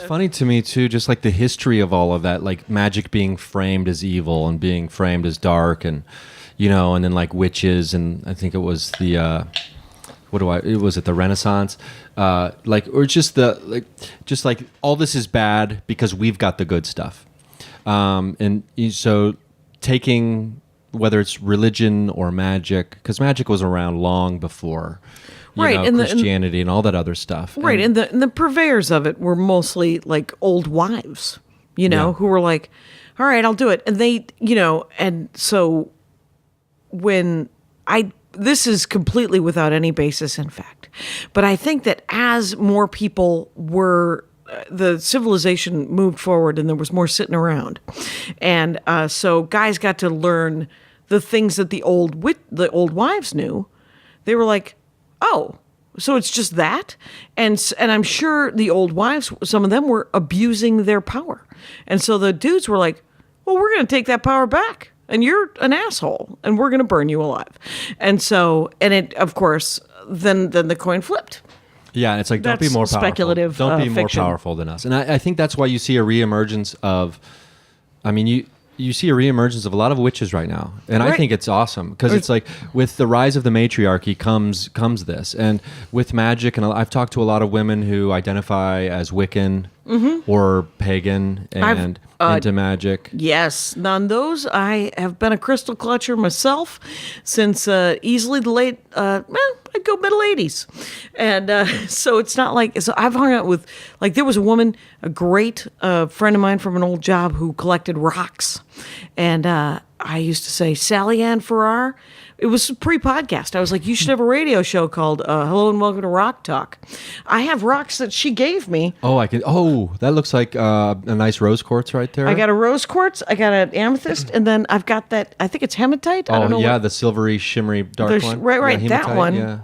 funny to me too, just like the history of all of that, like magic being framed as evil and being framed as dark, and and then like witches, and I think it was the was it the Renaissance, or just just like all this is bad because we've got the good stuff, so taking whether it's religion or magic, because magic was around long before. And Christianity and all that other stuff. Right, and the purveyors of it were mostly like old wives, who were like, all right, I'll do it. And they, and so this is completely without any basis in fact, but I think that as more people the civilization moved forward and there was more sitting around. And so guys got to learn the things that the old wives knew. They were like, oh, so it's just that? And I'm sure the old wives, some of them were abusing their power. And so the dudes were like, well, we're going to take that power back. And you're an asshole. And we're going to burn you alive. And so, of course, then the coin flipped. Yeah, and it's like, don't be more powerful. Speculative Don't be more fiction. powerful than us. And I think that's why you see a reemergence of, you see a reemergence of a lot of witches right now. And I think it's awesome because it's like with the rise of the matriarchy comes this. And with magic, and I've talked to a lot of women who identify as Wiccan or pagan and into magic. Yes. Now, on those, I have been a crystal clutcher myself since easily the late, I'd go middle 80s. And so it's not like, so I've hung out with, like there was a woman, a great friend of mine from an old job who collected rocks. And I used to say, Sally Ann Farrar. It was pre-podcast. I was like, you should have a radio show called Hello and Welcome to Rock Talk. I have rocks that she gave me. Oh, that looks like a nice rose quartz right there. I got a rose quartz. I got an amethyst. And then I've got that, I think it's hematite. I don't know the silvery, shimmery, dark one. Right, yeah, that one. Yeah.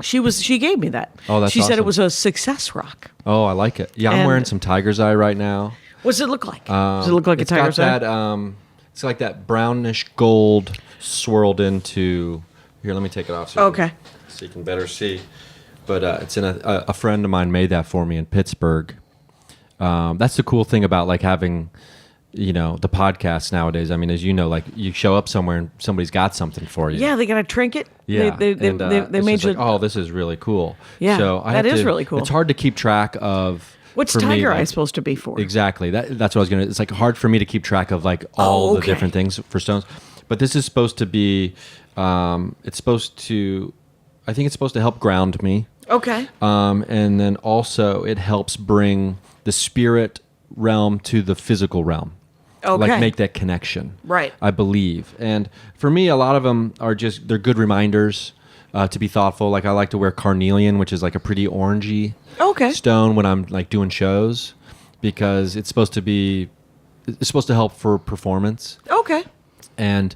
She gave me that. Oh, that's She said it awesome. was a success rock. Oh, I like it. Yeah, I'm wearing some tiger's eye right now. What does it look like? Does it look like a tiger's eye? It's like that brownish gold swirled into. Here, let me take it off so you can better see. But it's in a friend of mine made that for me in Pittsburgh. That's the cool thing about like having, the podcast nowadays. I mean, as you know, like you show up somewhere and somebody's got something for you. Yeah, they got a trinket. Yeah, they made you. like, oh, this is really cool. Yeah, so that is really cool. It's hard to keep track of. What's tiger eye supposed to be for? Exactly. That's what I was gonna. It's like hard for me to keep track of like all the different things for stones. But this is supposed to be. It's supposed to. I think it's supposed to help ground me. Okay. And then also it helps bring the spirit realm to the physical realm. Okay. Like make that connection. Right. I believe. And for me, a lot of them are they're good reminders to be thoughtful. Like I like to wear carnelian, which is like a pretty orangey stone when I'm like doing shows, because it's supposed to help for performance. Okay. And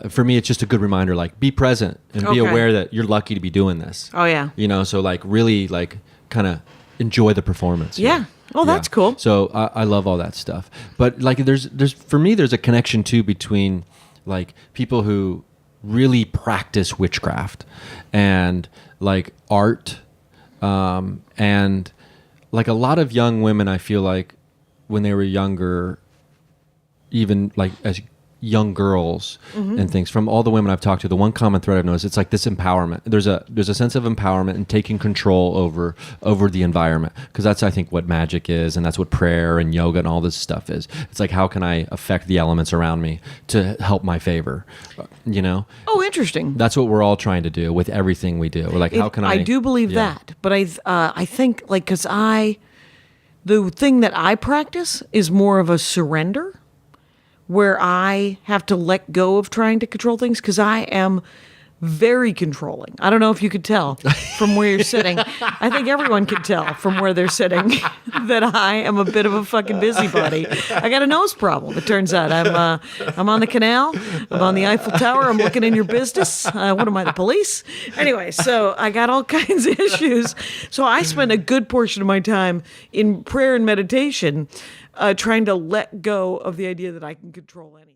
for me, it's just a good reminder, like be present and be aware that you're lucky to be doing this. Oh yeah. So like really like kind of enjoy the performance. Yeah. Oh, that's cool. So I love all that stuff. But like there's for me, there's a connection too between like people who really practice witchcraft and like art, and like a lot of young women, I feel like when they were younger, even like as young girls and things, from all the women I've talked to, the one common thread I've noticed, it's like this empowerment. There's a sense of empowerment and taking control over the environment, because that's, I think, what magic is, and that's what prayer and yoga and all this stuff is. It's like, how can I affect the elements around me to help my favor? Oh, interesting. That's what we're all trying to do with everything we do. We're like, how can I do believe that, but I think like, because the thing that I practice is more of a surrender, where I have to let go of trying to control things, because I am very controlling. I don't know if you could tell from where you're sitting. I think everyone could tell from where they're sitting that I am a bit of a fucking busybody. I got a nose problem, it turns out. I'm on the canal. I'm on the Eiffel Tower. I'm looking in your business. What am I, the police? Anyway, so I got all kinds of issues. So I spend a good portion of my time in prayer and meditation trying to let go of the idea that I can control anything.